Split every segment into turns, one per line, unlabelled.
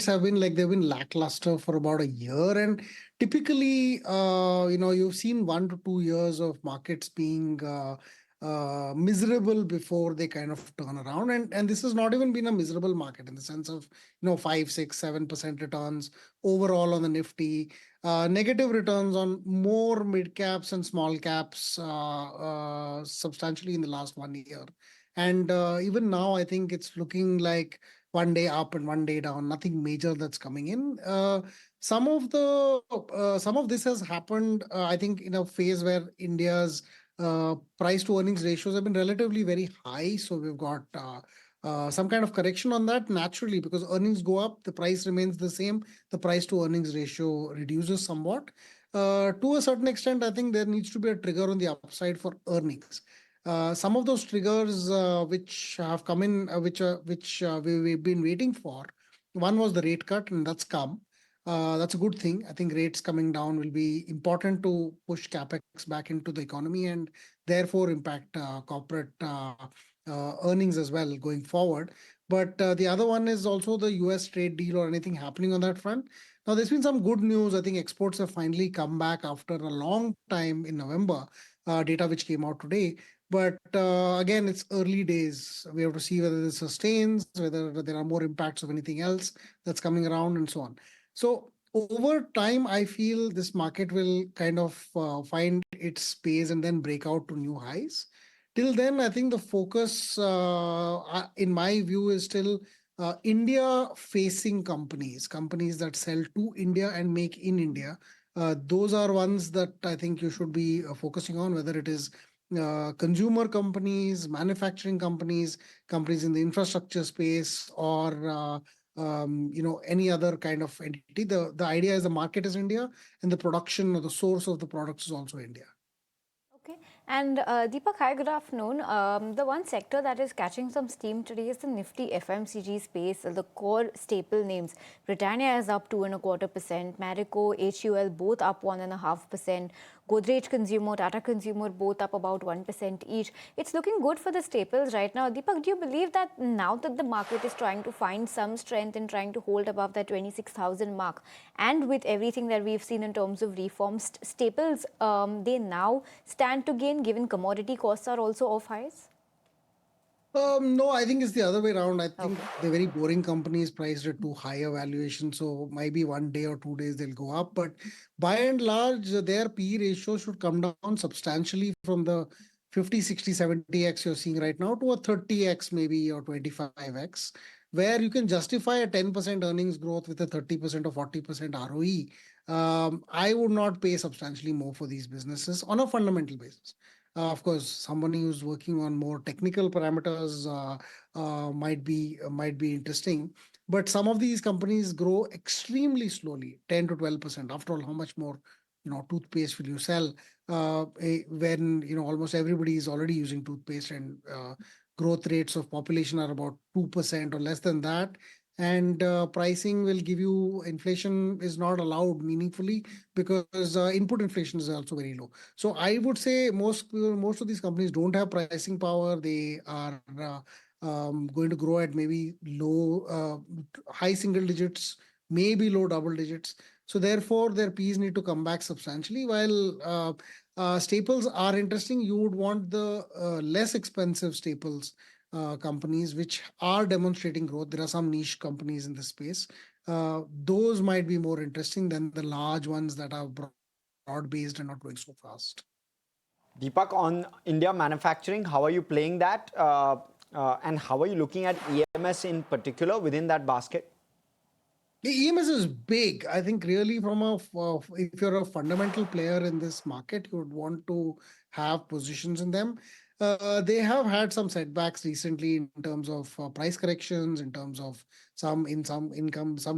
have been they've been lackluster for about a year, and typically, you've seen 1 to 2 years of markets being miserable before they kind of turn around, and this has not even been a miserable market in the sense of 5, 6, 7% returns overall on the Nifty, negative returns on more mid caps and small caps substantially in the last 1 year. And even now, I think it's looking like one day up and one day down, nothing major that's coming in. Some of this has happened, I think, in a phase where India's price to earnings ratios have been relatively very high. So we've got some kind of correction on that naturally, because earnings go up, the price remains the same, the price to earnings ratio reduces somewhat. To a certain extent, I think there needs to be a trigger on the upside for earnings. Some of those triggers which have come in, we've been waiting for. One was the rate cut, and that's come. That's a good thing. I think rates coming down will be important to push capex back into the economy and therefore impact corporate earnings as well going forward. But the other one is also the US trade deal or anything happening on that front. Now, there's been some good news. I think exports have finally come back after a long time in November, data which came out today. But again, it's early days. We have to see whether this sustains, whether there are more impacts of anything else that's coming around, and so on. So over time, I feel this market will kind of find its space and then break out to new highs. Till then, I think the focus, in my view, is still India-facing companies that sell to India and make in India. Those are ones that I think you should be focusing on, whether it is consumer companies, manufacturing companies, companies in the infrastructure space, or any other kind of entity. The idea is the market is India, and the production or the source of the products is also India.
Okay. And Deepak, hi, good afternoon. The one sector that is catching some steam today is the Nifty FMCG space, the core staple names. Britannia is up 2.25%, Marico, HUL both up 1.5%, Godrej Consumer, Tata Consumer both up about 1% each. It's looking good for the staples right now. Deepak, do you believe that now that the market is trying to find some strength in trying to hold above that 26,000 mark, and with everything that we've seen in terms of reforms, staples, they now stand to gain given commodity costs are also off highs?
No, I think it's the other way around. I think they're very boring companies priced at too high a valuation. So maybe 1 day or 2 days they'll go up. But by and large, their P ratio should come down substantially from the 50, 60, 70x you're seeing right now to a 30x maybe or 25x, where you can justify a 10% earnings growth with a 30% or 40% ROE. I would not pay substantially more for these businesses on a fundamental basis. Of course, somebody who's working on more technical parameters might be interesting, but some of these companies grow extremely slowly, 10 to 12%. After all, how much more toothpaste will you sell when almost everybody is already using toothpaste, and growth rates of population are about 2% or less than that, and pricing will give you inflation is not allowed meaningfully because input inflation is also very low. So I would say most of these companies don't have pricing power. They are going to grow at maybe high single digits, maybe low double digits. So therefore, their Ps need to come back substantially. While staples are interesting, you would want the less expensive staples companies which are demonstrating growth. There are some niche companies in this space. Those might be more interesting than the large ones that are broad-based and not growing so fast.
Deepak, on India manufacturing, how are you playing that? And how are you looking at EMS in particular within that basket?
The EMS is big. I think really if you're a fundamental player in this market, you would want to have positions in them. They have had some setbacks recently in terms of price corrections, in terms of some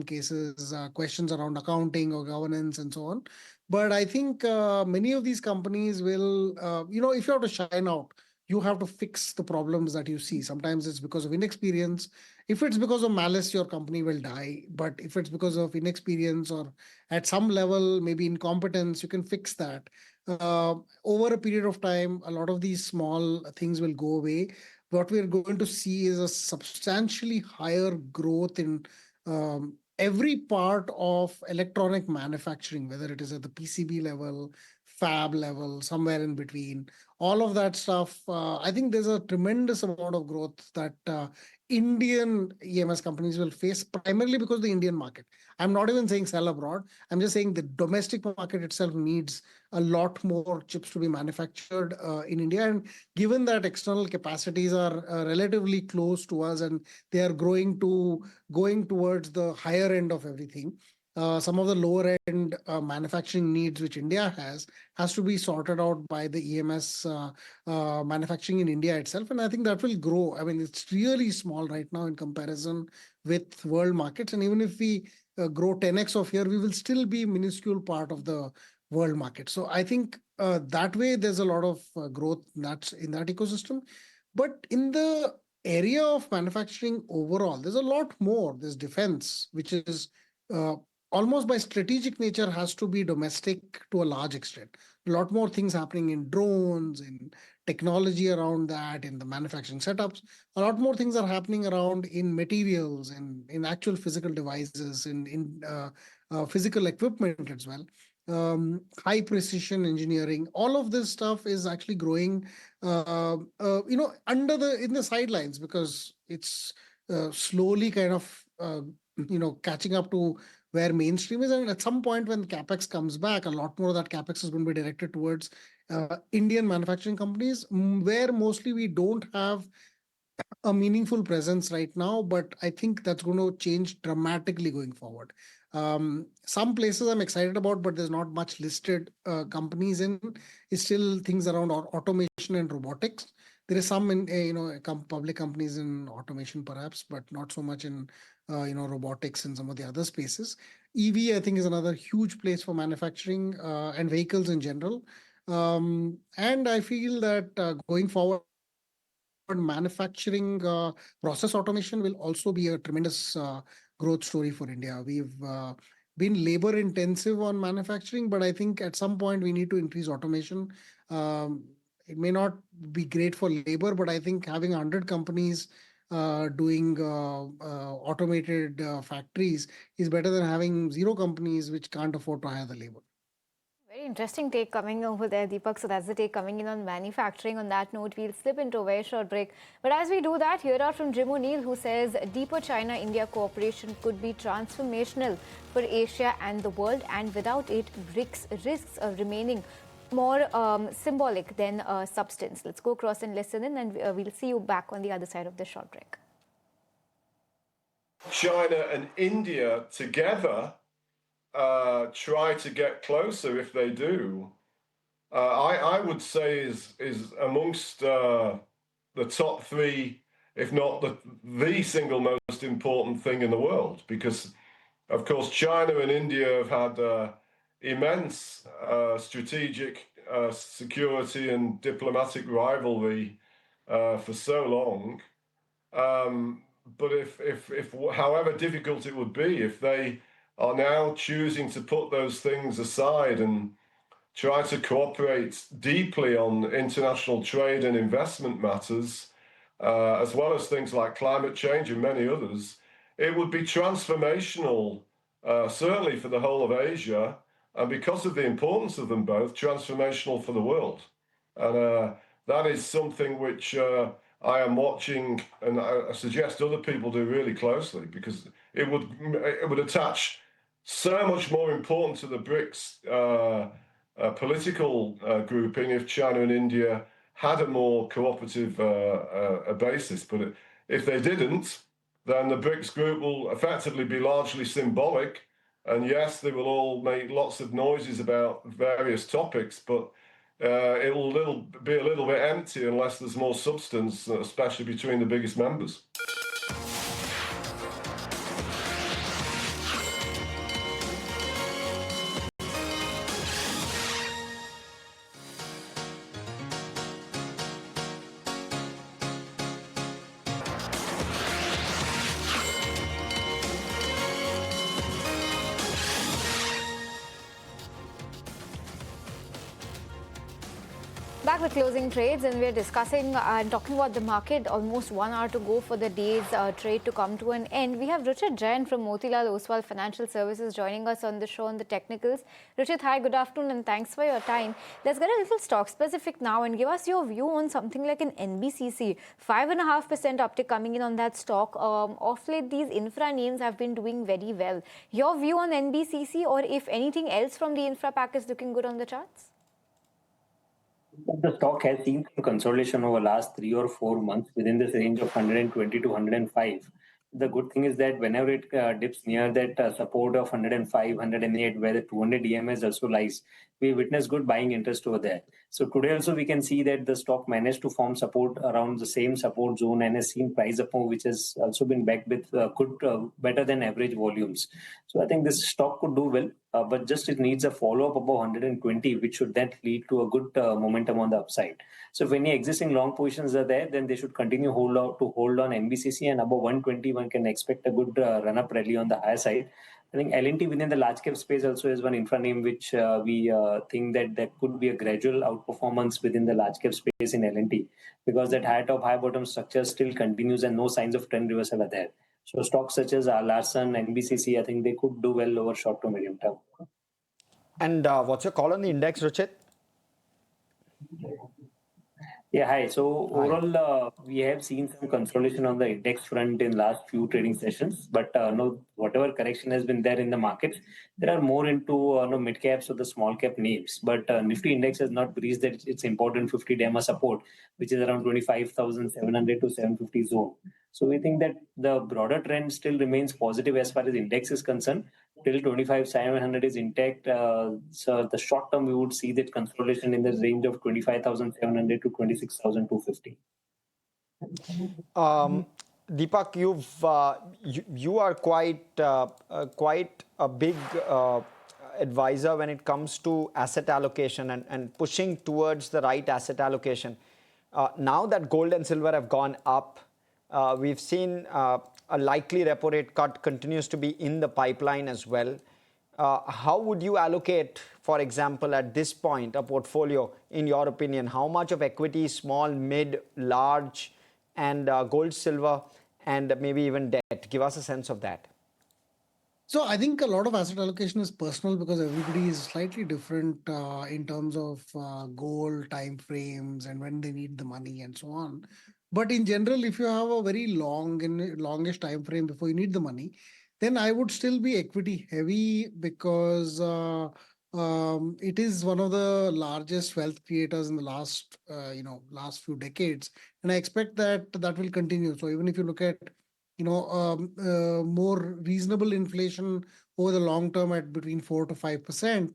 cases, questions around accounting or governance and so on. But I think many of these companies will, if you have to shine out, you have to fix the problems that you see. Sometimes it's because of inexperience. If it's because of malice, your company will die. But if it's because of inexperience or at some level, maybe incompetence, you can fix that. Over a period of time, a lot of these small things will go away. What we're going to see is a substantially higher growth in every part of electronic manufacturing, whether it is at the PCB level, fab level, somewhere in between, all of that stuff, I think there's a tremendous amount of growth that Indian EMS companies will face, primarily because the Indian market. I'm not even saying sell abroad. I'm just saying the domestic market itself needs a lot more chips to be manufactured in India. And given that external capacities are relatively close to us and they are going towards the higher end of everything, some of the lower end manufacturing needs which India has to be sorted out by the EMS manufacturing in India itself. And I think that will grow. I mean, it's really small right now in comparison with world markets. And even if we grow 10x of here, we will still be minuscule part of the world market. So I think that way there's a lot of growth that's in that ecosystem. But in the area of manufacturing overall, there's a lot more. There's defense, which is uh, almost by strategic nature has to be domestic to a large extent. A lot more things happening in drones, in technology around that, in the manufacturing setups. A lot more things are happening around in materials and in actual physical devices, in physical equipment as well. High precision engineering, all of this stuff is actually growing, in the sidelines because it's slowly kind of, catching up to where mainstream is. And at some point when capex comes back, a lot more of that capex is going to be directed towards Indian manufacturing companies, where mostly we don't have a meaningful presence right now, but I think that's going to change dramatically going forward. Some places I'm excited about, but there's not much listed companies in. It's still things around automation and robotics. There is some in public companies in automation perhaps, but not so much in robotics and some of the other spaces. EV I think is another huge place for manufacturing and vehicles in general. And I feel that going forward, manufacturing process automation will also be a tremendous growth story for India. We've been labor intensive on manufacturing, but I think at some point we need to increase automation. It may not be great for labor, but I think having 100 companies doing automated factories is better than having zero companies which can't afford to hire the labor.
Very interesting take coming over there, Deepak. So that's the take coming in on manufacturing. On that note, we'll slip into a very short break. But as we do that, hear out from Jim O'Neill, who says deeper China-India cooperation could be transformational for Asia and the world. And without it, BRICS risks remaining more symbolic than substance. Let's go across and listen in, and we'll see you back on the other side of this short break.
China and India together try to get closer if they do, I would say is amongst the top three, if not the single most important thing in the world, because of course China and India have had immense strategic security and diplomatic rivalry for so long. But if however difficult it would be, if they are now choosing to put those things aside and try to cooperate deeply on international trade and investment matters, as well as things like climate change and many others, it would be transformational, certainly for the whole of Asia, and because of the importance of them both, transformational for the world. And that is something which I am watching, and I suggest other people do really closely, because it would attach so much more important to the BRICS political grouping if China and India had a more cooperative basis. But if they didn't, then the BRICS group will effectively be largely symbolic. And yes, they will all make lots of noises about various topics, but it will be a little bit empty unless there's more substance, especially between the biggest members.
Back back with closing trades, and we're discussing and talking about the market. Almost 1 hour to go for the day's trade to come to an end. We have Richard Jain from Motilal Oswal Financial Services joining us on the show on the technicals. Richard, hi, good afternoon, and thanks for your time. Let's get a little stock specific now and give us your view on something like an NBCC. 5.5% uptick coming in on that stock. Off late, these infra names have been doing very well. Your view on NBCC, or if anything else from the infra pack is looking good on the charts?
The stock has seen some consolidation over last 3 or 4 months within this range of 120 to 105. The good thing is that whenever it dips near that support of 105, 108, where the 200 EMS also lies, we witness good buying interest over there. So today also we can see that the stock managed to form support around the same support zone and has seen price up, which has also been backed with better than average volumes. So I think this stock could do well, but just it needs a follow-up above 120, which should then lead to a good momentum on the upside. So if any existing long positions are there, then they should continue hold on NBCC, and above 120, one can expect a good run-up rally on the higher side. I think L&T within the large cap space also is one infra name which we think that there could be a gradual outperformance within the large cap space in L&T, because that high top, high bottom structure still continues and no signs of trend reversal are there. So stocks such as Larsen, NBCC, I think they could do well over short to medium term.
And what's your call on the index, Richard?
Yeah, hi. So overall, we have seen some consolidation on the index front in last few trading sessions, but no, whatever correction has been there in the markets, there are more into mid caps or the small cap names. But Nifty index has not breached that its important 50 DEMA support, which is around 25,700 to 750 zone. So we think that the broader trend still remains positive as far as index is concerned. Till 25,700 is intact. So the short term, we would see that consolidation in the range of 25,700 to 26,250.
Deepak, you are quite a big advisor when it comes to asset allocation and pushing towards the right asset allocation. Now that gold and silver have gone up, we've seen a likely repo rate cut continues to be in the pipeline as well. How would you allocate, for example, at this point, a portfolio, in your opinion? How much of equity, small, mid, large, and gold, silver, and maybe even debt? Give us a sense of that.
So I think a lot of asset allocation is personal because everybody is slightly different in terms of goal, time frames, and when they need the money and so on. But in general, if you have a very longish time frame before you need the money, then I would still be equity heavy because it is one of the largest wealth creators in the last few decades, and I expect that will continue. So even if you look at more reasonable inflation over the long term at between 4 to 5%,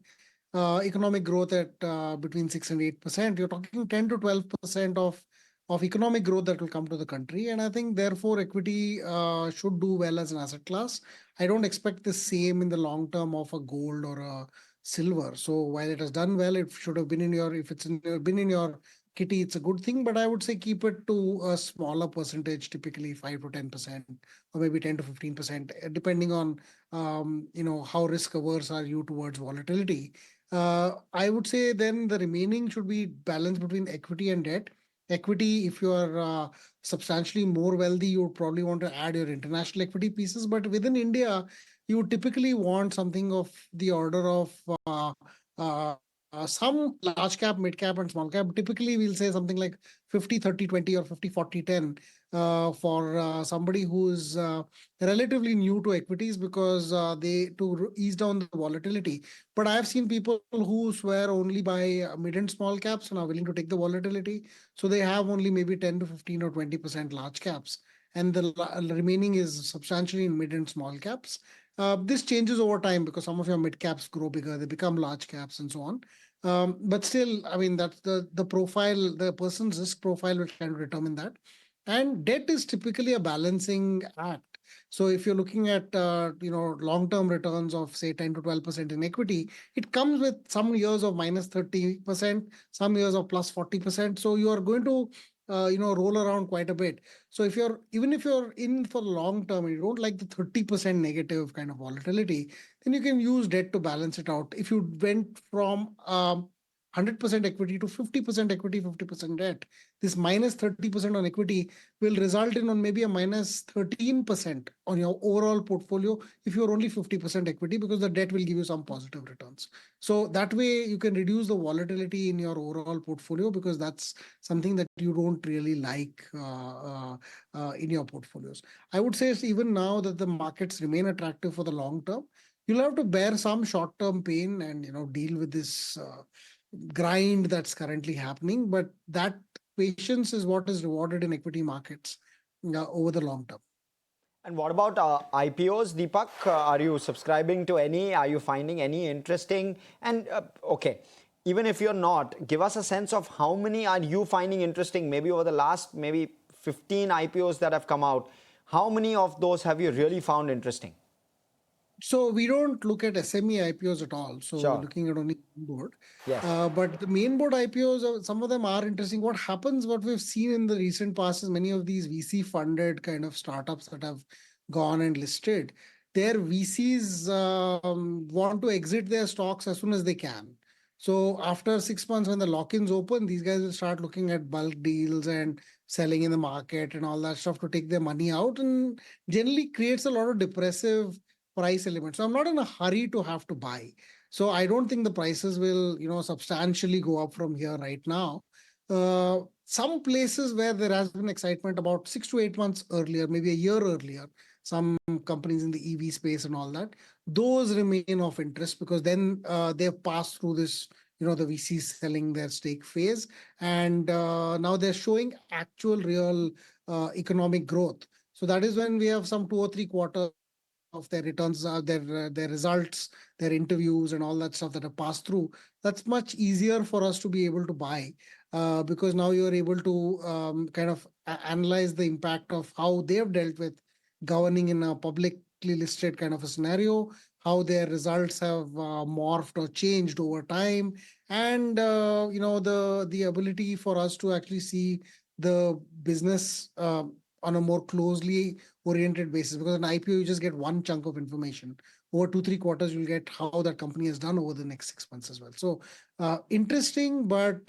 economic growth at between 6 and 8%, you're talking 10 to 12% of economic growth that will come to the country. And I think therefore equity should do well as an asset class. I don't expect the same in the long term of a gold or a silver. So while it has done well, it should have been been in your kitty, it's a good thing, but I would say keep it to a smaller percentage, typically 5 to 10%, or maybe 10 to 15%, depending on how risk averse are you towards volatility. I would say then the remaining should be balanced between equity and debt. Equity, if you are substantially more wealthy, you would probably want to add your international equity pieces. But within India, you would typically want something of the order of some large cap, mid cap, and small cap. Typically, we'll say something like 50, 30, 20 or 50, 40, 10 for somebody who's relatively new to equities because to ease down the volatility. But I've seen people who swear only by mid and small caps and are willing to take the volatility. So they have only maybe 10 to 15 or 20% large caps. And the remaining is substantially in mid and small caps. This changes over time because some of your mid caps grow bigger, they become large caps and so on. But still, I mean, that's the profile, the person's risk profile will kind of determine that. And debt is typically a balancing act. So if you're looking at long-term returns of say 10 to 12% in equity, it comes with some years of minus 30%, some years of plus 40%. So you are going to roll around quite a bit. So even if you're in for the long term and you don't like the 30% negative kind of volatility, then you can use debt to balance it out. If you went from 100% equity to 50% equity, 50% debt. This minus 30% on equity will result in on maybe a minus 13% on your overall portfolio if you're only 50% equity, because the debt will give you some positive returns. So that way you can reduce the volatility in your overall portfolio, because that's something that you don't really like in your portfolios. I would say even now that the markets remain attractive for the long term, you'll have to bear some short-term pain and deal with this grind that's currently happening. But that patience is what is rewarded in equity markets over the long term.
And what about IPOs, Deepak? Are you subscribing to any? Are you finding any interesting? And okay, even if you're not, give us a sense of how many are you finding interesting? Maybe over the last 15 IPOs that have come out, how many of those have you really found interesting?
So we don't look at SME IPOs at all. So
Sure.
we're looking at only board.
Yes.
But the main board IPOs, some of them are interesting. What happens, what we've seen in the recent past is many of these VC funded kind of startups that have gone and listed, their VCs want to exit their stocks as soon as they can. So after 6 months, when the lock-ins open, these guys will start looking at bulk deals and selling in the market and all that stuff to take their money out, and generally creates a lot of depressive price element. So I'm not in a hurry to have to buy. So I don't think the prices will, substantially go up from here right now. Some places where there has been excitement about 6 to 8 months earlier, maybe a year earlier, some companies in the EV space and all that, those remain of interest, because then they've passed through this, the VCs selling their stake phase, and now they're showing actual real economic growth. So that is when we have some 2 or 3 quarters of their returns, their results, their interviews and all that stuff that have passed through. That's much easier for us to be able to buy, because now you're able to kind of analyze the impact of how they've dealt with governing in a publicly listed kind of a scenario, how their results have morphed or changed over time, and the ability for us to actually see the business on a more closely oriented basis. Because an IPO, you just get one chunk of information. Over 2-3 quarters, you'll get how that company has done over the next 6 months as well. So interesting, but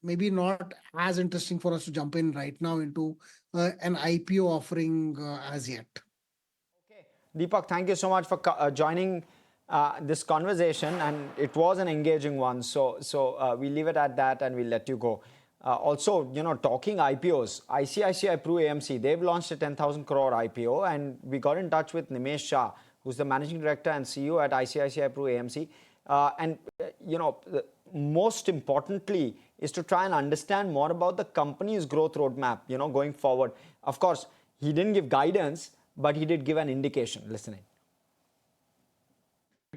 maybe not as interesting for us to jump in right now into an IPO offering as yet.
Okay, Deepak, thank you so much for joining this conversation, and it was an engaging one. So we leave it at that, and we'll let you go. Also, talking IPOs, ICICI Pru AMC, they've launched a 10,000 crore IPO, and we got in touch with Nimesh Shah, who's the managing director and CEO at ICICI Pru AMC. Most importantly is to try and understand more about the company's growth roadmap, going forward. Of course, he didn't give guidance, but he did give an indication. Listening.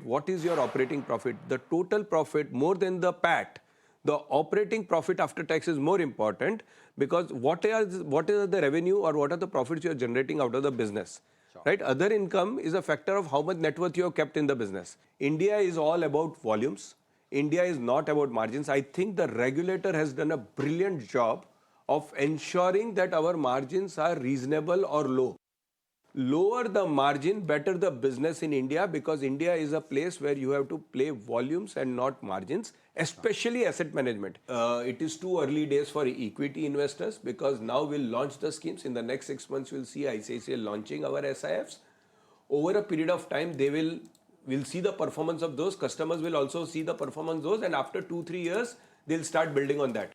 What is your operating profit? The total profit more than the PAT. The operating profit after tax is more important, because what is the revenue or what are the profits you are generating out of the business, sure, right? Other income is a factor of how much net worth you have kept in the business. India is all about volumes. India is not about margins. I think the regulator has done a brilliant job of ensuring that our margins are reasonable or low. Lower the margin, better the business in India, because India is a place where you have to play volumes and not margins, especially asset management. It is too early days for equity investors, because now we'll launch the schemes. In the next 6 months, we'll see ICICI launching our SIFs. Over a period of time, we'll see the performance of those. Customers will also see the performance of those, and after 2-3 years, they'll start building on that.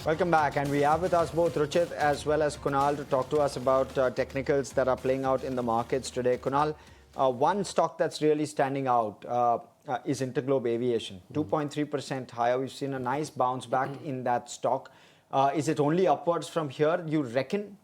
Welcome back, and we have with us both Ruchit as well as Kunal to talk to us about technicals that are playing out in the markets today. Kunal, one stock that's really standing out is Interglobe Aviation, 2.3% higher. We've seen a nice bounce back in that stock. Is it only upwards from here, you reckon?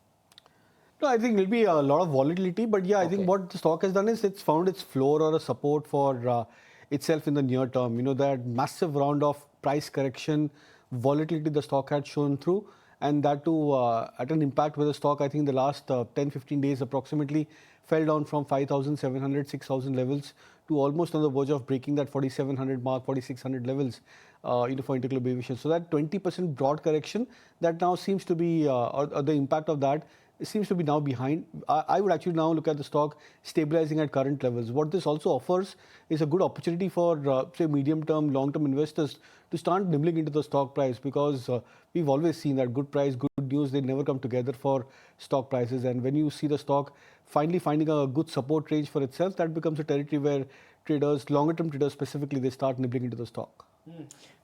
No, I think there'll be a lot of volatility, but yeah, I think what the stock has done is it's found its floor or a support for itself in the near term. That massive round of price correction, volatility the stock had shown through, and that too at an impact where the stock, I think, in the last 10-15 days approximately fell down from 5,700, 6,000 levels to almost on the verge of breaking that 4,700 mark, 4,600 levels, for interglobe aviation. So that 20% broad correction that now seems to be, or the impact of that seems to be now behind. I would actually now look at the stock stabilizing at current levels. What this also offers is a good opportunity for, say, medium-term, long-term investors to start nibbling into the stock price, because we've always seen that good price, good news, they never come together for stock prices. And when you see the stock finally finding a good support range for itself, that becomes a territory where traders, longer-term traders specifically, they start nibbling into the stock.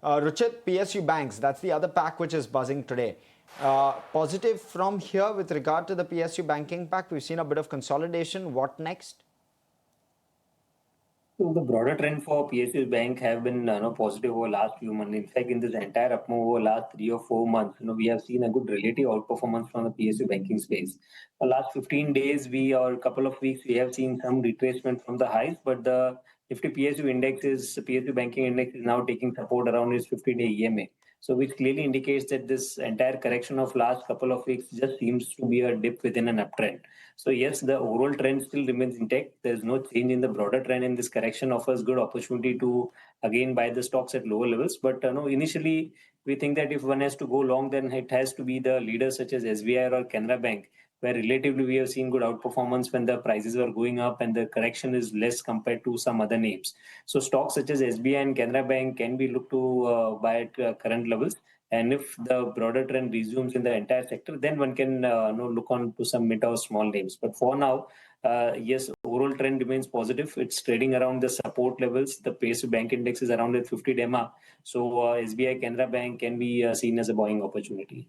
Ruchit, PSU banks, that's the other pack which is buzzing today. Positive from here with regard to the PSU banking pack. We've seen a bit of consolidation. What next?
So the broader trend for PSU Bank have been positive over last few months. In fact, in this entire up move over last 3 or 4 months, we have seen a good relative outperformance from the PSU banking space. The last 15 days, or a couple of weeks, we have seen some retracement from the highs, but the Nifty PSU banking index is now taking support around its 50-day EMA. So which clearly indicates that this entire correction of last couple of weeks just seems to be a dip within an uptrend. So yes, the overall trend still remains intact. There's no change in the broader trend, and this correction offers good opportunity to again buy the stocks at lower levels. But initially we think that if one has to go long, then it has to be the leaders such as SBI or Canara Bank, where relatively we have seen good outperformance when the prices are going up and the correction is less compared to some other names. So stocks such as SBI and Canara Bank can be looked to buy at current levels. And if the broader trend resumes in the entire sector, then one can look on to some mid or small names. But for now, yes, overall trend remains positive. It's trading around the support levels. The PSU bank index is around at 50 DEMA. So SBI, Canara Bank can be seen as a buying opportunity.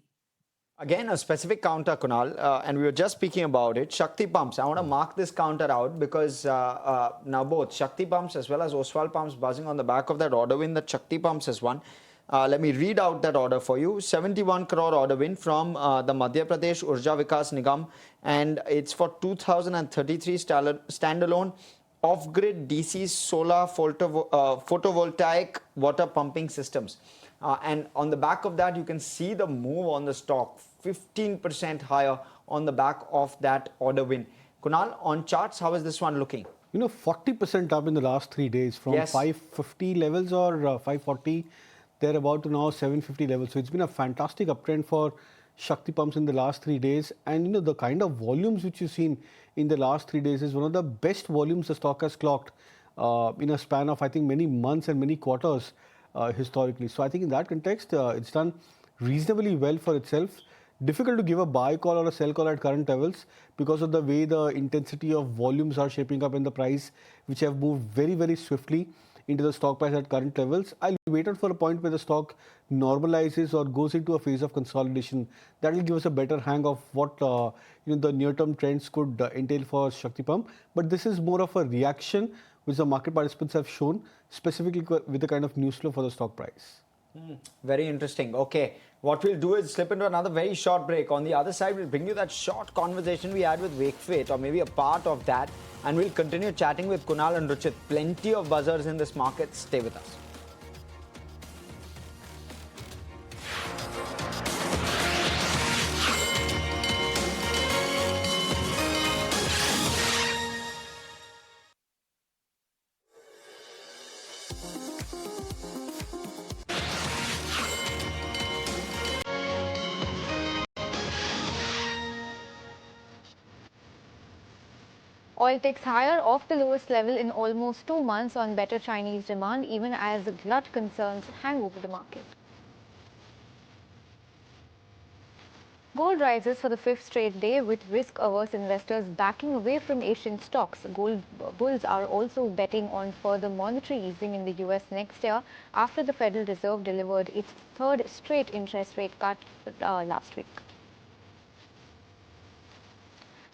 Again, a specific counter, Kunal, and we were just speaking about it. Shakti Pumps. I want to mark this counter out because now both Shakti Pumps as well as Oswal Pumps buzzing on the back of that order win that Shakti Pumps has won. Let me read out that order for you. 71 crore order win from the Madhya Pradesh Urja Vikas Nigam, and it's for 2033 standalone off-grid DC solar photovoltaic water pumping systems. And on the back of that, you can see the move on the stock, 15% higher on the back of that order win. Kunal, on charts, how is this one looking?
40% up in the last 3 days from 550 levels or 540. They're about to now 750 levels. So it's been a fantastic uptrend for Shakti Pumps in the last 3 days. And the kind of volumes which you've seen in the last 3 days is one of the best volumes the stock has clocked in a span of, I think, many months and many quarters. Historically. So I think in that context, it's done reasonably well for itself. Difficult to give a buy call or a sell call at current levels because of the way the intensity of volumes are shaping up in the price, which have moved very, very swiftly into the stock price at current levels. I'll wait out for a point where the stock normalizes or goes into a phase of consolidation. That will give us a better hang of what the near-term trends could entail for Shakti Pump. But this is more of a reaction which the market participants have shown, specifically with the kind of news flow for the stock price.
Very interesting. Okay, what we'll do is slip into another very short break. On the other side, we'll bring you that short conversation we had with Wakefit, or maybe a part of that, and we'll continue chatting with Kunal and Ruchit. Plenty of buzzers in this market. Stay with us.
Oil ticks higher off the lowest level in almost 2 months on better Chinese demand, even as glut concerns hang over the market. Gold rises for the 5th straight day with risk-averse investors backing away from Asian stocks. Gold bulls are also betting on further monetary easing in the US next year after the Federal Reserve delivered its 3rd straight interest rate cut last week.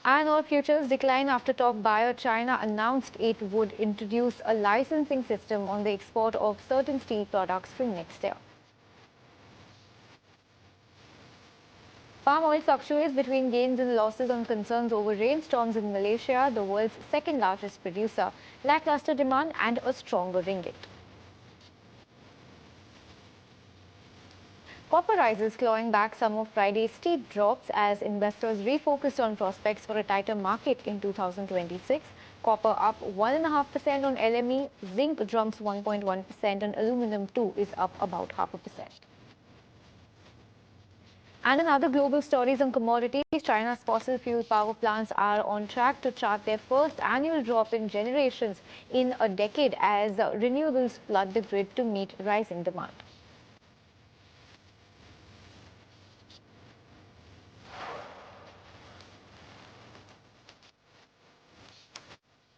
Iron ore futures decline after top buyer China announced it would introduce a licensing system on the export of certain steel products from next year. Palm oil fluctuates between gains and losses on concerns over rainstorms in Malaysia, the world's 2nd largest producer, lackluster demand and a stronger ringgit. Copper rises, clawing back some of Friday's steep drops as investors refocused on prospects for a tighter market in 2026. Copper up 1.5% on LME, zinc jumps 1.1%, and aluminum too is up about 0.5%. And in other global stories on commodities, China's fossil fuel power plants are on track to chart their first annual drop in generations in a decade as renewables flood the grid to meet rising demand.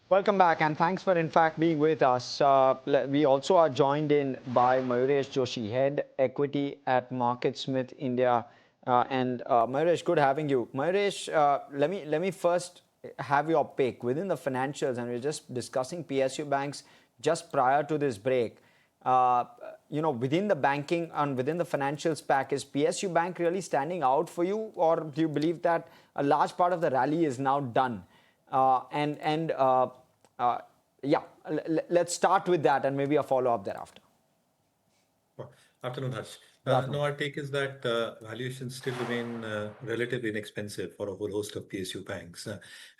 Welcome back, and thanks for, in fact, being with us. We also are joined in by Mayuresh Joshi, Head Equity at MarketSmith India. Mayuresh, good having you. Mayuresh, let me first have your pick within the financials, and we're just discussing PSU banks just prior to this break. Within the banking and within the financials pack, is PSU Bank really standing out for you, or do you believe that a large part of the rally is now done? Let's start with that and maybe a follow-up thereafter.
Afternoon, Harsh. No, our take is that valuations still remain relatively inexpensive for a whole host of PSU banks.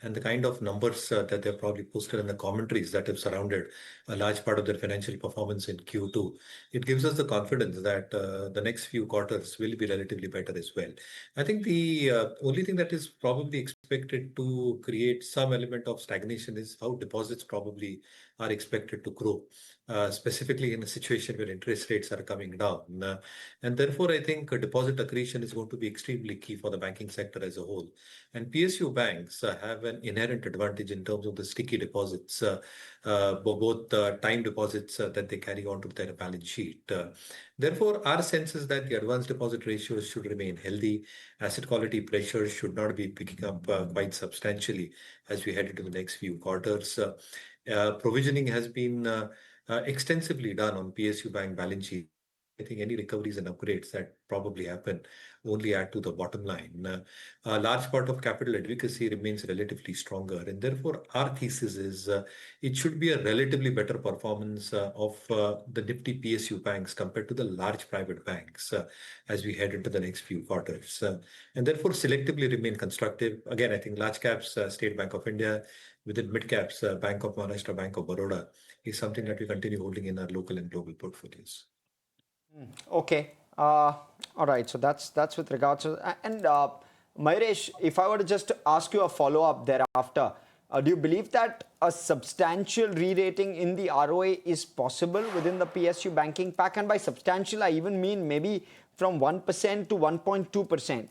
And the kind of numbers that they've probably posted in the commentaries that have surrounded a large part of their financial performance in Q2, it gives us the confidence that the next few quarters will be relatively better as well. I think the only thing that is probably expected to create some element of stagnation is how deposits probably are expected to grow, specifically in a situation where interest rates are coming down. And therefore, I think deposit accretion is going to be extremely key for the banking sector as a whole. And PSU banks have an inherent advantage in terms of the sticky deposits, both time deposits that they carry on to their balance sheet. Therefore, our sense is that the advanced deposit ratios should remain healthy. Asset quality pressures should not be picking up quite substantially as we head into the next few quarters. Provisioning has been extensively done on PSU bank balance sheet. I think any recoveries and upgrades that probably happen only add to the bottom line. A large part of capital adequacy remains relatively stronger, and therefore our thesis is it should be a relatively better performance of the Nifty PSU banks compared to the large private banks as we head into the next few quarters. And therefore selectively remain constructive. Again, I think large caps, State Bank of India, within mid caps, Bank of Maharashtra, Bank of Baroda is something that we continue holding in our local and global portfolios.
Okay. All right. So that's with regards to Mayuresh, if I were to just ask you a follow-up thereafter, do you believe that a substantial re-rating in the ROA is possible within the PSU banking pack? And by substantial, I even mean maybe from 1% to 1.2%.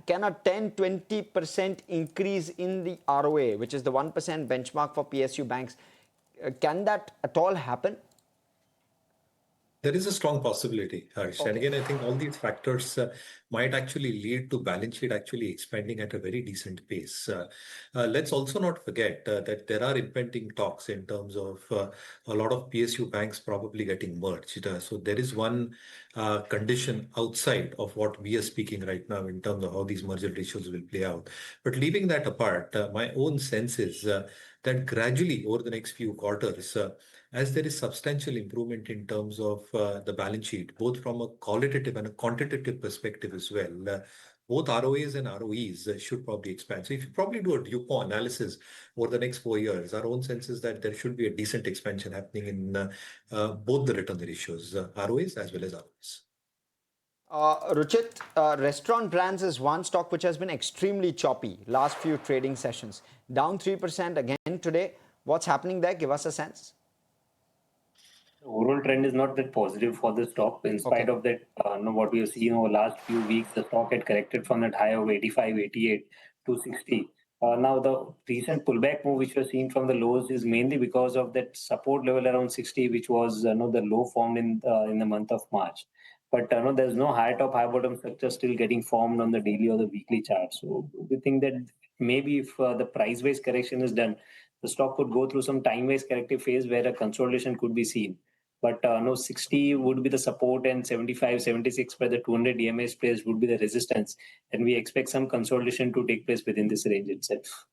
Can a 10-20% increase in the ROA, which is the 1% benchmark for PSU banks, can that at all happen?
There is a strong possibility, Harsh.
Okay.
And again, I think all these factors might actually lead to balance sheet actually expanding at a very decent pace. Let's also not forget that there are impending talks in terms of a lot of PSU banks probably getting merged. So there is one condition outside of what we are speaking right now in terms of how these merger ratios will play out. But leaving that apart, my own sense is that gradually over the next few quarters, as there is substantial improvement in terms of the balance sheet, both from a qualitative and a quantitative perspective as well, both ROAs and ROEs should probably expand. So if you probably do a DuPont analysis over the next 4 years, our own sense is that there should be a decent expansion happening in both the return ratios, ROAs as well as ROEs.
Ruchit, Restaurant Brands is one stock which has been extremely choppy last few trading sessions. Down 3% again today. What's happening there? Give us a sense.
The overall trend is not that positive for the stock. In spite of that, what we have seen over the last few weeks, the stock had corrected from that high of 85, 88 to 60. Now, the recent pullback move which we're seeing from the lows is mainly because of that support level around 60, which was the low formed in the month of March. But there's no high top, high bottom structure still getting formed on the daily or the weekly chart. So we think that maybe if the price-based correction is done, the stock could go through some time-based corrective phase where a consolidation could be seen. But 60 would be the support and 75, 76 where the 200 EMA place would be the resistance. And we expect some consolidation to take place within this range itself.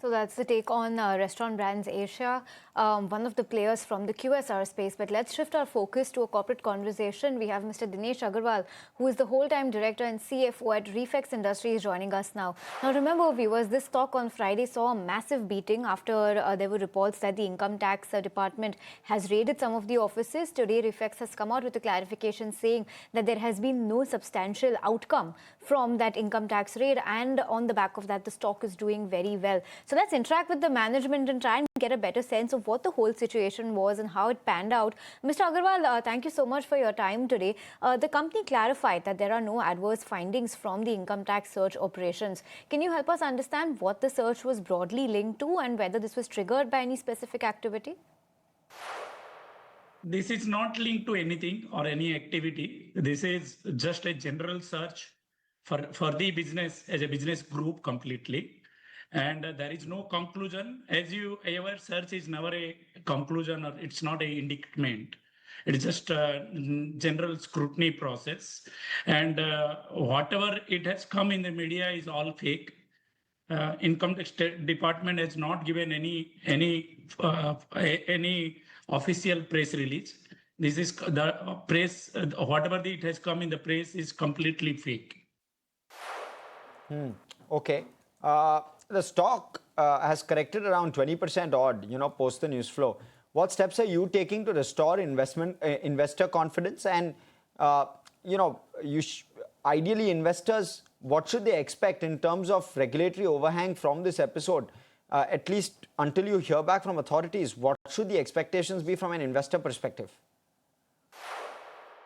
So that's the take on Restaurant Brands Asia, one of the players from the QSR space. But let's shift our focus to a corporate conversation. We have Mr. Dinesh Agarwal, who is the whole-time director and CFO at Reflex Industries, joining us now. Now, remember, viewers, this stock on Friday saw a massive beating after there were reports that the income tax department has raided some of the offices. Today, Reflex has come out with a clarification saying that there has been no substantial outcome from that income tax raid, and on the back of that, the stock is doing very well. So let's interact with the management and try and get a better sense of what the whole situation was and how it panned out. Mr. Agarwal, thank you so much for your time today. The company clarified that there are no adverse findings from the income tax search operations. Can you help us understand what the search was broadly linked to and whether this was triggered by any specific activity?
This is not linked to anything or any activity. This is just a general search for the business as a business group completely. And there is no conclusion. As you ever, search is never a conclusion, or it's not a indictment. It's just a general scrutiny process. And whatever it has come in the media is all fake. Income tax department has not given any official press release. This is the press, whatever it has come in the press is completely fake.
Okay. The stock has corrected around 20% odd, post the news flow. What steps are you taking to restore investor confidence? And, ideally investors, what should they expect in terms of regulatory overhang from this episode? At least until you hear back from authorities, what should the expectations be from an investor perspective?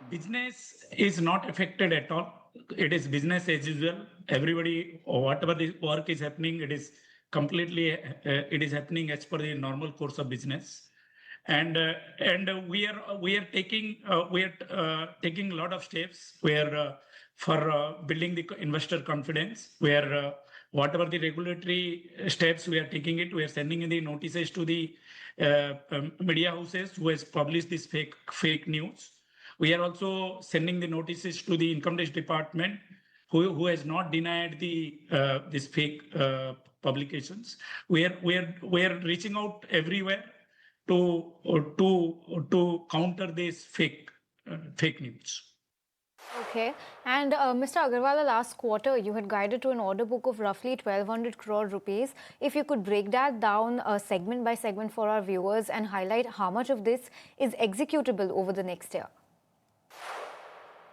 Business is not affected at all. It is business as usual. Everybody, whatever the work is happening, it is completely, it is happening as per the normal course of business. And we are taking a lot of steps where for building the investor confidence, where whatever the regulatory steps we are taking it, we are sending in the notices to the media houses who has published this fake news. We are also sending the notices to the income tax department who has not denied the this fake publications. We are reaching out everywhere to counter this fake news.
Okay. And Mr. Agarwal, last quarter, you had guided to an order book of roughly 1,200 crore rupees. If you could break that down segment by segment for our viewers and highlight how much of this is executable over the next year.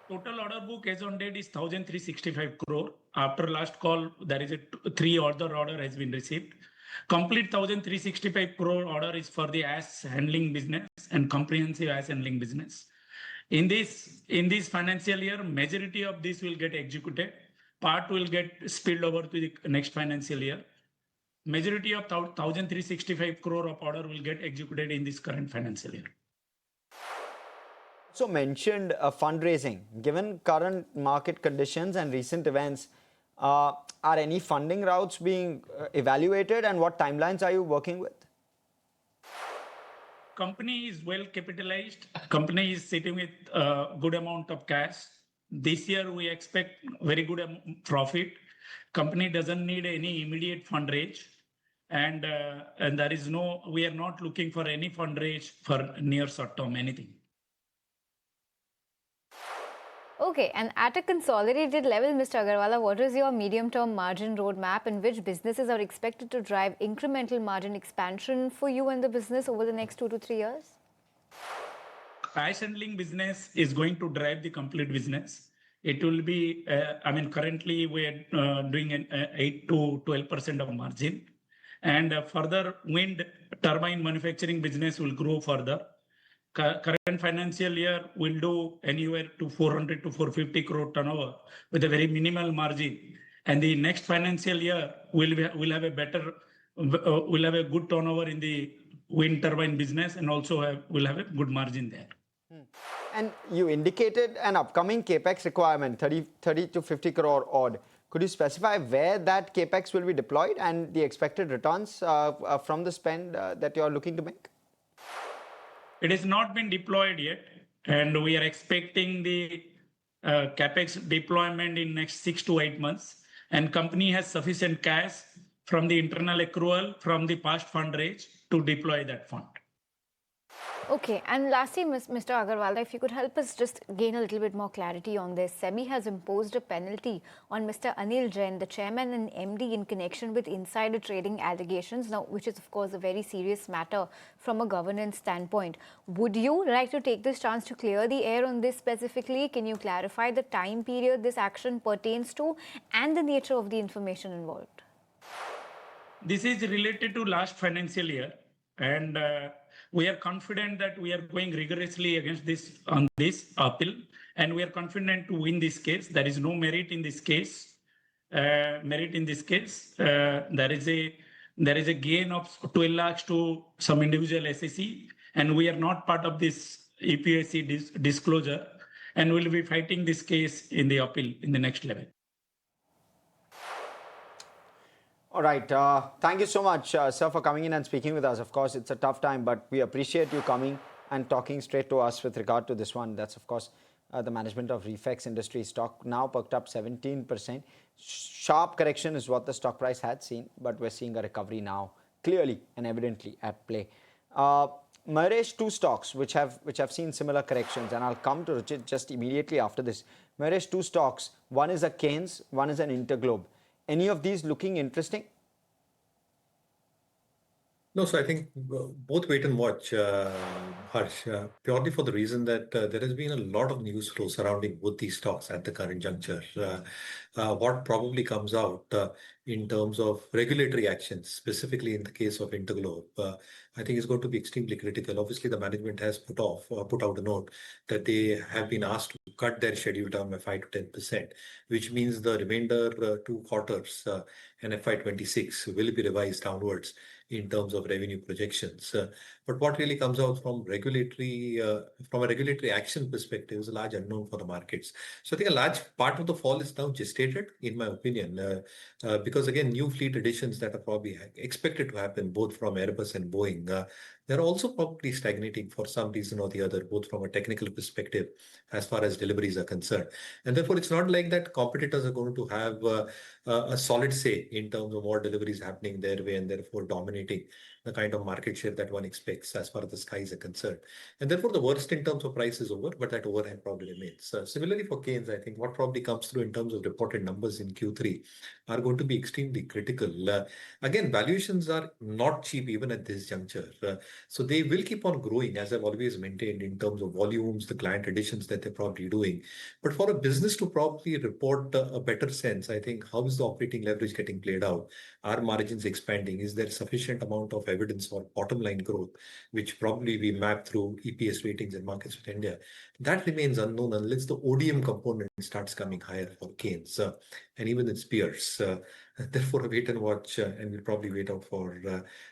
Total order book as on date is 1,365 crore. After last call, there is a 3 order has been received. Complete 1,365 crore order is for the ash handling business and comprehensive ash handling business. In this financial year, majority of this will get executed. Part will get spilled over to the next financial year. Majority of 1,365 crore of order will get executed in this current financial year.
So mentioned fundraising. Given current market conditions and recent events, are any funding routes being evaluated, and what timelines are you working with?
Company is well capitalized. Company is sitting with a good amount of cash. This year we expect very good profit. Company doesn't need any immediate fundraise, and there is we are not looking for any fundraise for near short term anything.
Okay, and at a consolidated level, Mr. Agarwal, what is your medium-term margin roadmap, and which businesses are expected to drive incremental margin expansion for you and the business over the next 2 to 3 years?
Ash handling business is going to drive the complete business. It will be, currently we are doing an 8 to 12% of margin. And further, wind turbine manufacturing business will grow further. Current financial year will do anywhere to 400 to 450 crore turnover with a very minimal margin. And the next financial year will have a good turnover in the wind turbine business, and also will have a good margin there.
And you indicated an upcoming capex requirement, 30 to 50 crore odd. Could you specify where that capex will be deployed and the expected returns from the spend that you are looking to make?
It has not been deployed yet, and we are expecting the capex deployment in next 6 to 8 months. And company has sufficient cash from the internal accrual from the past fundraise to deploy that fund.
Okay, and lastly, Mr. Agarwal, if you could help us just gain a little bit more clarity on this. SEBI has imposed a penalty on Mr. Anil Jain, the chairman and MD, in connection with insider trading allegations, now, which is, of course, a very serious matter from a governance standpoint. Would you like to take this chance to clear the air on this specifically? Can you clarify the time period this action pertains to and the nature of the information involved?
This is related to last financial year, and we are confident that we are going rigorously against this on this appeal, and we are confident to win this case. There is no merit in this case. There is a gain of 12 lakhs to some individual SEC, and we are not part of this EPSC disclosure, and we'll be fighting this case in the appeal in the next level.
All right. Thank you so much, sir, for coming in and speaking with us. Of course, it's a tough time, but we appreciate you coming and talking straight to us with regard to this one. That's, of course, the management of Reflex Industries stock now perked up 17%. Sharp correction is what the stock price had seen, but we're seeing a recovery now, clearly and evidently at play. Mahesh, two stocks which have seen similar corrections, and I'll come to Ruchit just immediately after this. Mahesh, two stocks. One is a Keynes, one is an Interglobe. Any of these looking interesting?
No, so I think both wait and watch, Harsh, purely for the reason that there has been a lot of news flow surrounding both these stocks at the current juncture. What probably comes out in terms of regulatory actions, specifically in the case of Interglobe, I think is going to be extremely critical. Obviously, the management has put out a note that they have been asked to cut their schedule down by 5 to 10%, which means the remainder 2 quarters and FY26 will be revised downwards in terms of revenue projections. But what really comes out from a regulatory action perspective is a large unknown for the markets. So I think a large part of the fall is now gestated, in my opinion, because again, new fleet additions that are probably expected to happen both from Airbus and Boeing, they're also probably stagnating for some reason or the other, both from a technical perspective as far as deliveries are concerned. And therefore, it's not like that competitors are going to have a solid say in terms of what deliveries happening their way and therefore dominating the kind of market share that one expects as far as the skies are concerned. And therefore, the worst in terms of price is over, but that overhang probably remains. Similarly for Keynes, I think what probably comes through in terms of reported numbers in Q3 are going to be extremely critical. Again, valuations are not cheap even at this juncture. So they will keep on growing, as I've always maintained, in terms of volumes, the client additions that they're probably doing. But for a business to probably report a better sense, I think, how is the operating leverage getting played out? Are margins expanding? Is there sufficient amount of evidence for bottom line growth, which probably we map through EPS ratings and markets with India? That remains unknown unless the ODM component starts coming higher for Keynes and even its peers. Therefore, wait and watch, and we'll probably wait out for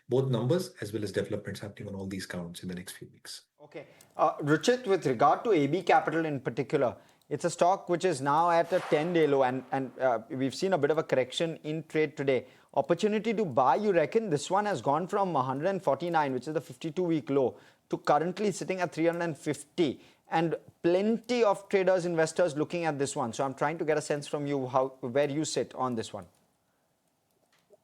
both numbers as well as developments happening on all these counts in the next few weeks.
Okay. Ruchit, with regard to AB Capital in particular, it's a stock which is now at a 10-day low, and we've seen a bit of a correction in trade today. Opportunity to buy, you reckon? This one has gone from 149, which is the 52-week low, to currently sitting at 350. And plenty of traders, investors looking at this one. So I'm trying to get a sense from you where you sit on this one.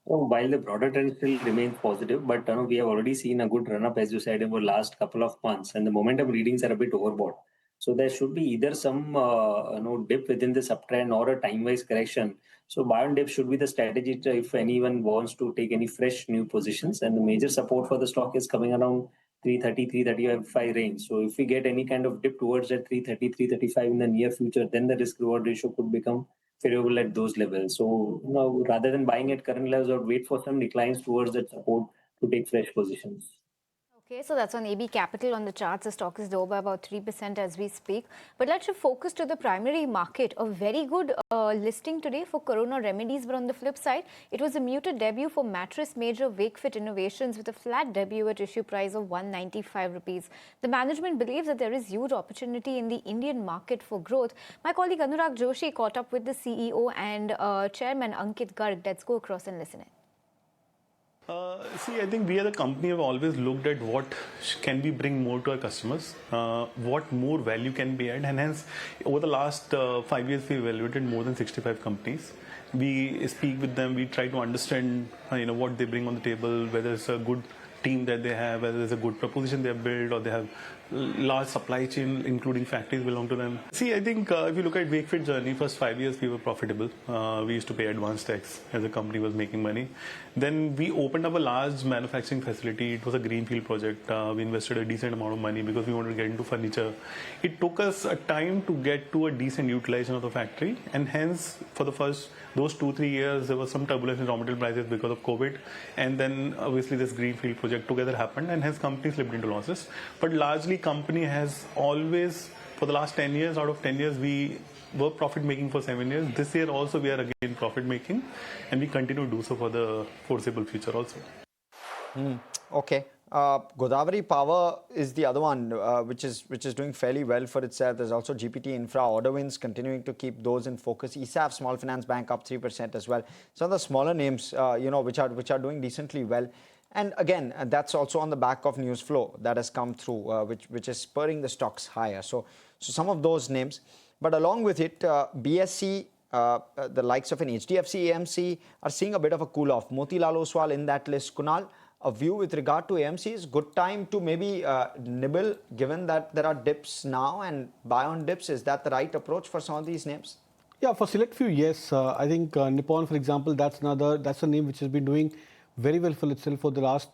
So while the broader trend still remains positive, but we have already seen a good run-up, as you said, over the last couple of months, and the momentum readings are a bit overbought. So there should be either some dip within this uptrend or a time-wise correction. So buy and dip should be the strategy if anyone wants to take any fresh new positions. And the major support for the stock is coming around 330, 335 range. So if we get any kind of dip towards that 330, 335 in the near future, then the risk-reward ratio could become favorable at those levels. So rather than buying at current levels or wait for some declines towards that support to take fresh positions.
Okay, so that's on AB Capital. On the charts, the stock is low by about 3% as we speak. But let's focus to the primary market. A very good listing today for Corona Remedies. But on the flip side, it was a muted debut for mattress major Wakefit Innovations with a flat debut at issue price of 195 rupees. The management believes that there is huge opportunity in the Indian market for growth. My colleague Anurag Joshi caught up with the CEO and Chairman Ankit Garg. Let's go across and listen in.
See, I think we as a company have always looked at what can we bring more to our customers, what more value can be added, and hence over the last 5 years we evaluated more than 65 companies. We speak with them, we try to understand what they bring on the table, whether it's a good team that they have, whether there's a good proposition they have built, or they have large supply chain, including factories belong to them. See, I think if you look at Wakefit journey, first 5 years we were profitable. We used to pay advance tax as the company was making money. Then we opened up a large manufacturing facility. It was a greenfield project. We invested a decent amount of money because we wanted to get into furniture. It took us a time to get to a decent utilization of the factory, and hence for the first those 2-3 years there was some turbulence in raw material prices because of COVID, and then obviously this greenfield project together happened, and hence company slipped into losses. But largely company has always, for the last 10 years, out of 10 years we were profit making for 7 years. This year also we are again profit making, and we continue to do so for the foreseeable future also.
Okay. Godavari Power is the other one which is doing fairly well for itself. There's also GPT Infra, order wins continuing to keep those in focus. ESAF, Small Finance Bank, up 3% as well. Some of the smaller names, which are doing decently well. And again, that's also on the back of news flow that has come through, which is spurring the stocks higher. So some of those names, but along with it, BSC, the likes of an HDFC, AMC are seeing a bit of a cool off. Motilal Oswal in that list. Kunal, a view with regard to AMC is good time to maybe nibble, given that there are dips now and buy on dips. Is that the right approach for some of these names?
Yeah, for select few, yes. I think Nippon, for example, that's a name which has been doing very well for itself for the last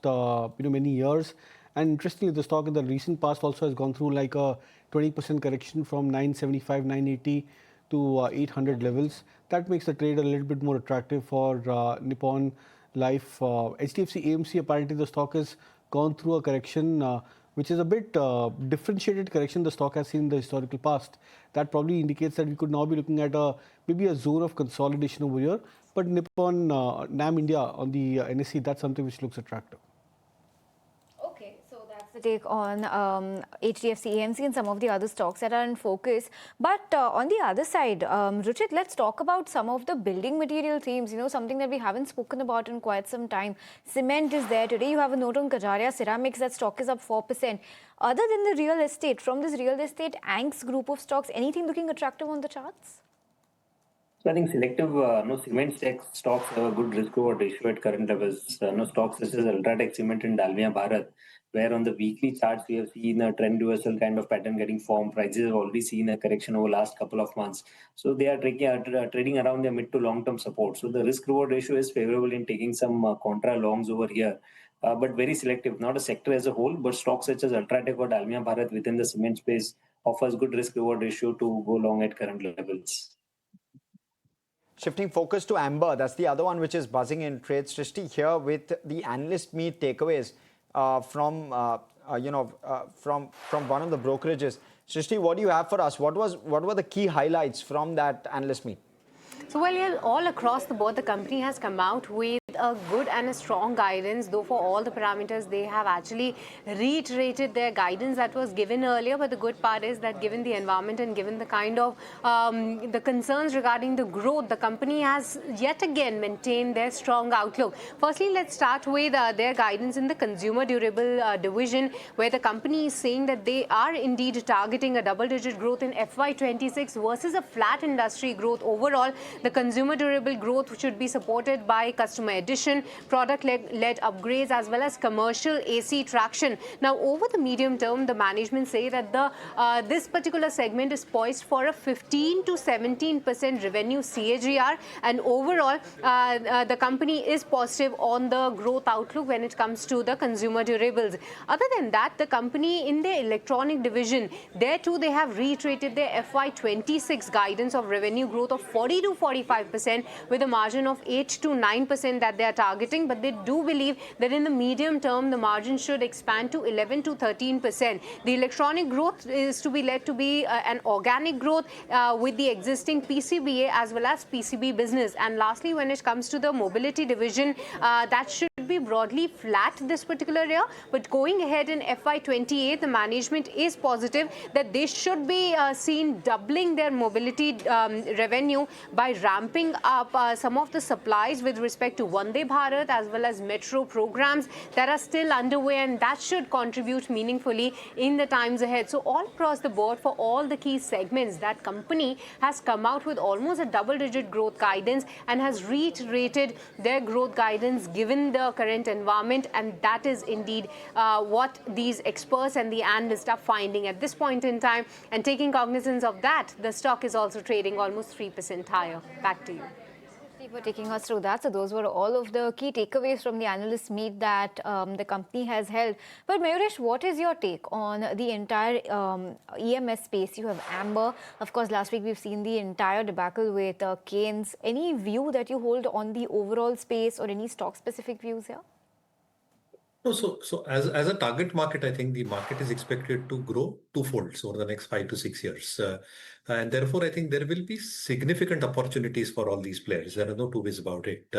many years. And interestingly, the stock in the recent past also has gone through like a 20% correction from 975, 980 to 800 levels. That makes the trade a little bit more attractive for Nippon Life. HDFC AMC, apparently the stock has gone through a correction which is a bit differentiated correction the stock has seen in the historical past. That probably indicates that we could now be looking at maybe a zone of consolidation over here. But Nippon, NAM India on the NSE, that's something which looks attractive.
Okay, so that's the take on HDFC AMC and some of the other stocks that are in focus. But on the other side, Ruchit, let's talk about some of the building material themes, something that we haven't spoken about in quite some time. Cement is there. Today you have a note on Kajaria Ceramics, that stock is up 4%. Other than the real estate, from this real estate Anks group of stocks, anything looking attractive on the charts?
So I think selective cement stocks have a good risk-reward ratio at current levels. Stocks such as Ultratech Cement and Dalmia Bharat, where on the weekly charts we have seen a trend reversal kind of pattern getting formed. Prices have already seen a correction over the last couple of months. So they are trading around their mid to long-term support. So the risk-reward ratio is favorable in taking some contra longs over here. But very selective, not a sector as a whole, but stocks such as Ultratech or Dalmia Bharat within the cement space offers good risk-reward ratio to go long at current levels.
Shifting focus to Amber, that's the other one which is buzzing in trades. Srishti, here with the analyst meet takeaways from one of the brokerages. Srishti, what do you have for us? What were the key highlights from that analyst meet?
So, well, yeah, all across the board, the company has come out with a good and a strong guidance, though for all the parameters, they have actually reiterated their guidance that was given earlier. But the good part is that given the environment and given the kind of the concerns regarding the growth, the company has yet again maintained their strong outlook. Firstly, let's start with their guidance in the consumer durable division, where the company is saying that they are indeed targeting a double-digit growth in FY26 versus a flat industry growth overall. The consumer durable growth should be supported by customer addition, product-led upgrades, as well as commercial AC traction. Now, over the medium term, the management say that this particular segment is poised for a 15 to 17% revenue CAGR, and overall, the company is positive on the growth outlook when it comes to the consumer durables. Other than that, the company in the electronic division, there too, they have reiterated their FY26 guidance of revenue growth of 40 to 45% with a margin of 8 to 9% that they are targeting, but they do believe that in the medium term the margin should expand to 11 to 13%. The electronic growth is to be led to be an organic growth with the existing PCBA as well as PCB business. And lastly, when it comes to the mobility division, that should be broadly flat this particular year, but going ahead in FY28, the management is positive that they should be seen doubling their mobility revenue by ramping up some of the supplies with respect to Vande Bharat as well as metro programs that are still underway, and that should contribute meaningfully in the times ahead. So all across the board for all the key segments, that company has come out with almost a double-digit growth guidance and has reiterated their growth guidance given the current environment, and that is indeed what these experts and the analysts are finding at this point in time. And taking cognizance of that, the stock is also trading almost 3% higher. Back to you.
Thank you for taking us through that. So those were all of the key takeaways from the analyst meet that the company has held. But Mayuresh, what is your take on the entire EMS space? You have Amber. Of course, last week we've seen the entire debacle with Keynes. Any view that you hold on the overall space or any stock-specific views here?
No, so as a target market, I think the market is expected to grow twofold over the next 5 to 6 years. And therefore, I think there will be significant opportunities for all these players. There are no two ways about it.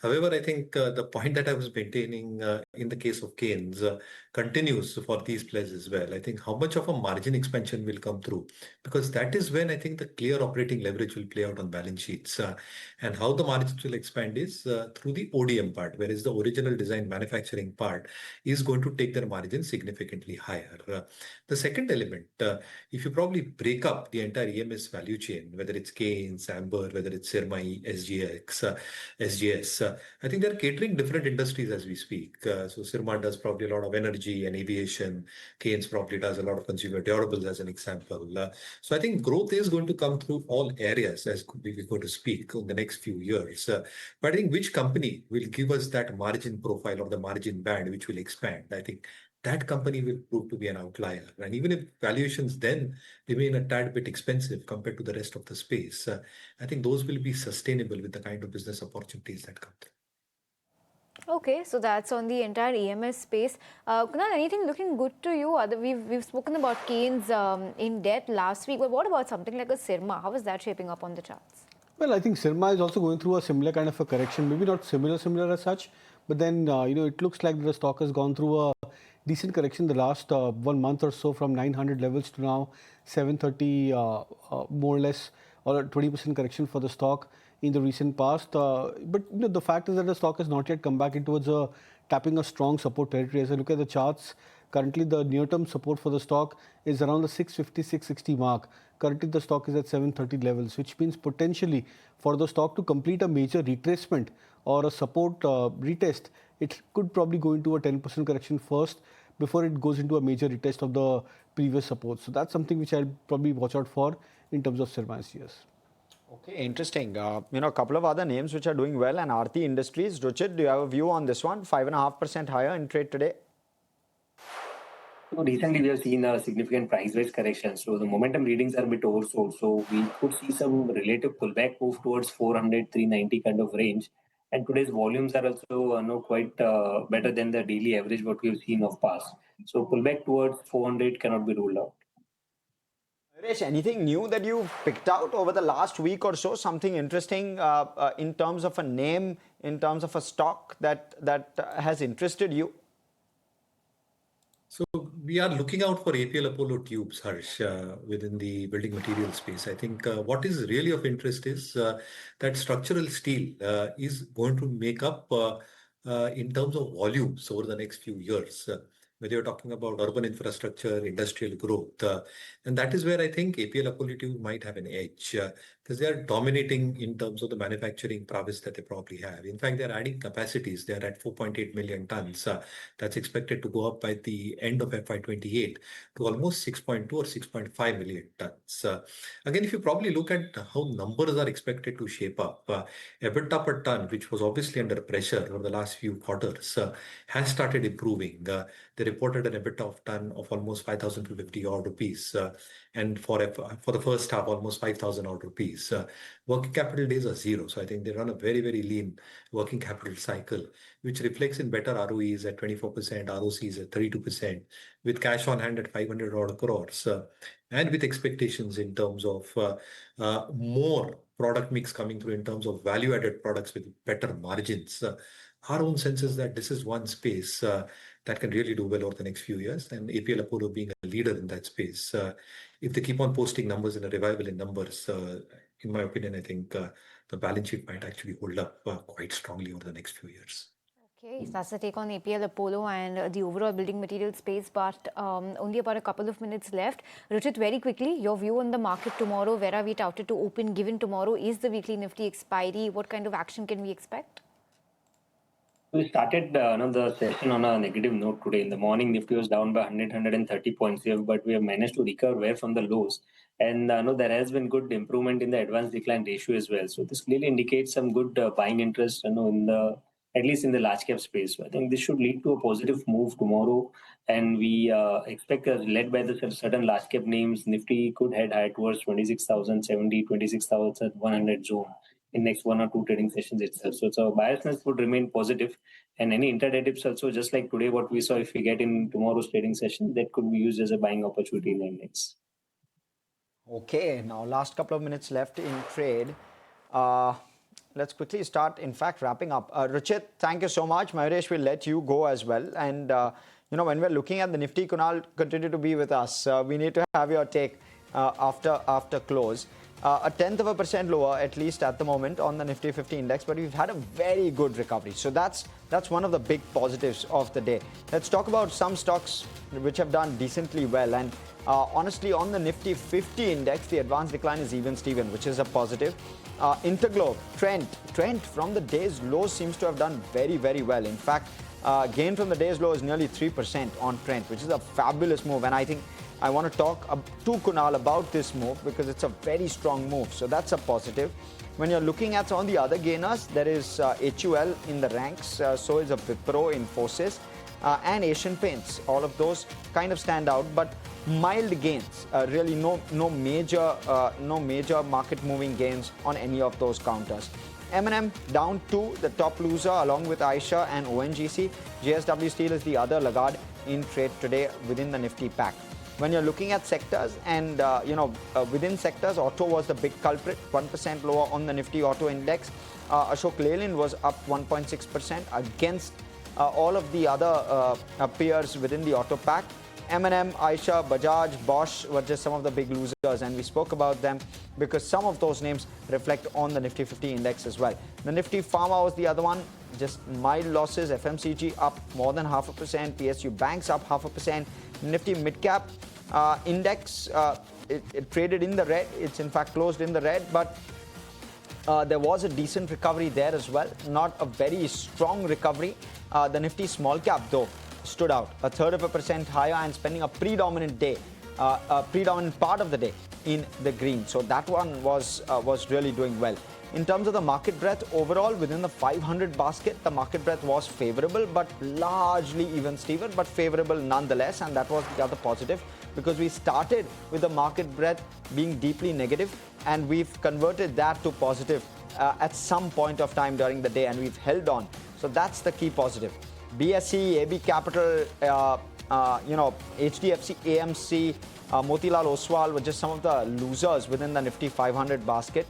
However, I think the point that I was maintaining in the case of Keynes continues for these players as well. I think how much of a margin expansion will come through, because that is when I think the clear operating leverage will play out on balance sheets. And how the margins will expand is through the ODM part, whereas the original design manufacturing part is going to take their margins significantly higher. The second element, if you probably break up the entire EMS value chain, whether it's Keynes, Amber, whether it's Sirmai, SGS, I think they're catering different industries as we speak. So Sirma does probably a lot of energy and aviation. Keynes probably does a lot of consumer durables as an example. So I think growth is going to come through all areas as we go to speak in the next few years. But I think which company will give us that margin profile or the margin band which will expand? I think that company will prove to be an outlier. And even if valuations then remain a tad bit expensive compared to the rest of the space, I think those will be sustainable with the kind of business opportunities that come through.
Okay, so that's on the entire EMS space. Kunal, anything looking good to you? We've spoken about Keynes in depth last week, but what about something like a Sirma? How is that shaping up on the charts?
Well, I think Sirma is also going through a similar kind of a correction, maybe not similar as such, but then, it looks like the stock has gone through a decent correction the last 1 month or so, from 900 levels to now 730, more or less, or a 20% correction for the stock in the recent past. But the fact is that the stock has not yet come back into tapping a strong support territory. As I look at the charts, currently the near-term support for the stock is around the 650, 660 mark. Currently the stock is at 730 levels, which means potentially for the stock to complete a major retracement or a support retest, it could probably go into a 10% correction first before it goes into a major retest of the previous support. So that's something which I'll probably watch out for in terms of Sirma SGS.
Okay, interesting. A couple of other names which are doing well, and Aarti Industries. Ruchit, do you have a view on this one? 5.5% higher in trade today.
So recently, we have seen a significant price-wise correction. So the momentum readings are a bit oversold. So we could see some relative pullback move towards 400, 390 kind of range. And today's volumes are also quite better than the daily average what we've seen of past. So pullback towards 400 cannot be ruled out.
Naresh, anything new that you've picked out over the last week or so? Something interesting in terms of a name, in terms of a stock that has interested you?
So we are looking out for APL Apollo tubes, Harsh, within the building material space. I think what is really of interest is that structural steel is going to make up in terms of volumes over the next few years. Whether you're talking about urban infrastructure, industrial growth, and that is where I think APL Apollo tube might have an edge because they are dominating in terms of the manufacturing prowess that they probably have. In fact, they're adding capacities. They're at 4.8 million tons. That's expected to go up by the end of FY28 to almost 6.2 or 6.5 million tons. Again, if you probably look at how numbers are expected to shape up, EBITDA per ton, which was obviously under pressure over the last few quarters, has started improving. They reported an EBITDA of ton of almost 5,250 odd rupees, and for the first half, almost 5,000 odd rupees. Working capital days are 0, so I think they run a very, very lean working capital cycle, which reflects in better ROEs at 24%, ROCs at 32%, with cash on hand at 500 odd crores, and with expectations in terms of more product mix coming through in terms of value-added products with better margins. Our own sense is that this is one space that can really do well over the next few years, and APL Apollo being a leader in that space. If they keep on posting numbers and a revival in numbers, in my opinion, I think the balance sheet might actually hold up quite strongly over the next few years.
Okay, so that's the take on APL Apollo and the overall building material space, but only about a couple of minutes left. Ruchit, very quickly, your view on the market tomorrow. Where are we touted to open given tomorrow is the weekly Nifty expiry? What kind of action can we expect?
We started the session on a negative note today. In the morning, Nifty was down by 130 points here, but we have managed to recover well from the lows. And there has been good improvement in the advanced decline ratio as well. So this clearly indicates some good buying interest, at least in the large cap space. So I think this should lead to a positive move tomorrow. And we expect, led by the certain large cap names, Nifty could head high towards 26,070, 26,100 zone in next 1 or 2 trading sessions itself. So biasness would remain positive, and any intraday dips also, just like today, what we saw, if we get in tomorrow's trading session, that could be used as a buying opportunity in the index.
Okay, now last couple of minutes left in trade. Let's quickly start, in fact, wrapping up. Ruchit, thank you so much. Mayuresh will let you go as well. And, when we're looking at the Nifty, Kunal, continue to be with us. We need to have your take after close. A 1/10% lower, at least at the moment, on the Nifty 50 index, but we've had a very good recovery. So that's one of the big positives of the day. Let's talk about some stocks which have done decently well. And honestly, on the Nifty 50 index, the advanced decline is even Steven, which is a positive. Interglobe, Trent from the day's low seems to have done very, very well. In fact, gain from the day's low is nearly 3% on Trent, which is a fabulous move. And I think I want to talk to Kunal about this move because it's a very strong move. So that's a positive. When you're looking at some of the other gainers, there is HUL in the ranks. So is a Wipro, Infosys, and Asian Paints. All of those kind of stand out, but mild gains. Really, no major market moving gains on any of those counters. M&M down 2, the top loser, along with Aisha and ONGC. JSW Steel is the other laggard in trade today within the Nifty pack. When you're looking at sectors and, within sectors, auto was the big culprit, 1% lower on the Nifty auto index. Ashok Leyland was up 1.6% against all of the other peers within the auto pack. M&M, Aisha, Bajaj, Bosch were just some of the big losers, and we spoke about them because some of those names reflect on the Nifty 50 index as well. The Nifty Pharma was the other one, just mild losses. FMCG up more than 0.5%, PSU Banks up 0.5%. Nifty Midcap index, it traded in the red. It's in fact closed in the red, but there was a decent recovery there as well. Not a very strong recovery. The Nifty Small Cap, though, stood out 1/3% higher and spending a predominant part of the day in the green. So that one was really doing well. In terms of the market breadth, overall within the 500 basket, the market breadth was favorable, but largely even Steven, but favorable nonetheless. And that was the other positive because we started with the market breadth being deeply negative, and we've converted that to positive at some point of time during the day, and we've held on. So that's the key positive. BSE, AB Capital, HDFC, AMC, Motilal Oswal were just some of the losers within the Nifty 500 basket.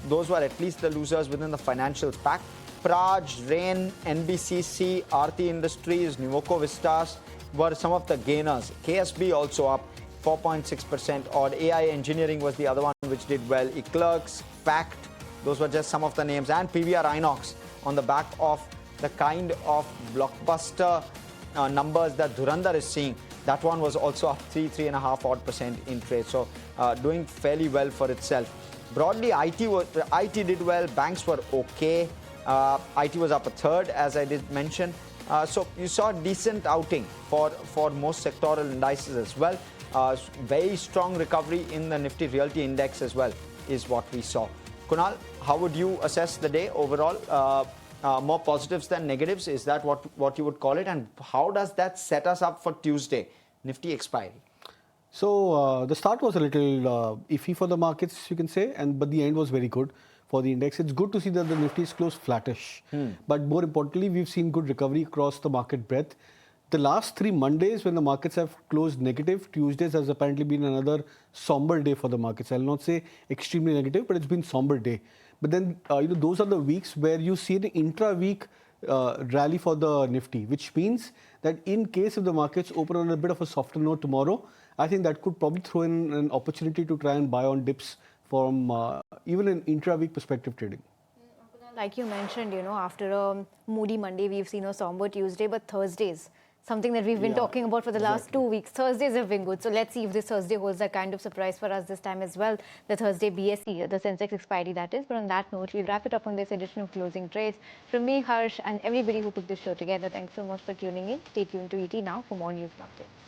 Those were at least the losers within the financials pack. Praj, Rain, NBCC, Aarti Industries, Nuvoco Vistas were some of the gainers. KSB also up 4.6% odd. AI Engineering was the other one which did well. Eclerx, Fact, those were just some of the names. And PVR Inox on the back of the kind of blockbuster numbers that Dhurandhar is seeing. That one was also up 3.5 odd% in trade. So doing fairly well for itself. Broadly, IT did well. Banks were okay. IT was up 1/3, as I did mention. So you saw a decent outing for most sectoral indices as well. Very strong recovery in the Nifty Realty Index as well is what we saw. Kunal, how would you assess the day overall? More positives than negatives, is that what you would call it? And how does that set us up for Tuesday, Nifty expiry?
So the start was a little iffy for the markets, you can say, but the end was very good for the index. It's good to see that the Nifty is closed flattish. But more importantly, we've seen good recovery across the market breadth. the last 3 Mondays when the markets have closed negative, Tuesdays has apparently been another somber day for the markets. I'll not say extremely negative, but it's been somber day. But then, those are the weeks where you see the intra-week rally for the Nifty, which means that in case if the markets open on a bit of a softer note tomorrow, I think that could probably throw in an opportunity to try and buy on dips from even an intra-week perspective trading.
Like you mentioned, after a moody Monday, we've seen a somber Tuesday, but Thursdays, something that we've been talking about for the last 2 weeks. Thursdays have been good. So let's see if this Thursday holds that kind of surprise for us this time as well. The Thursday BSE, the Sensex expiry that is. But on that note, we'll wrap it up on this edition of Closing Trades. From me, Harsh, and everybody who put this show together, thanks so much for tuning in. Stay tuned to ET Now for more news and updates.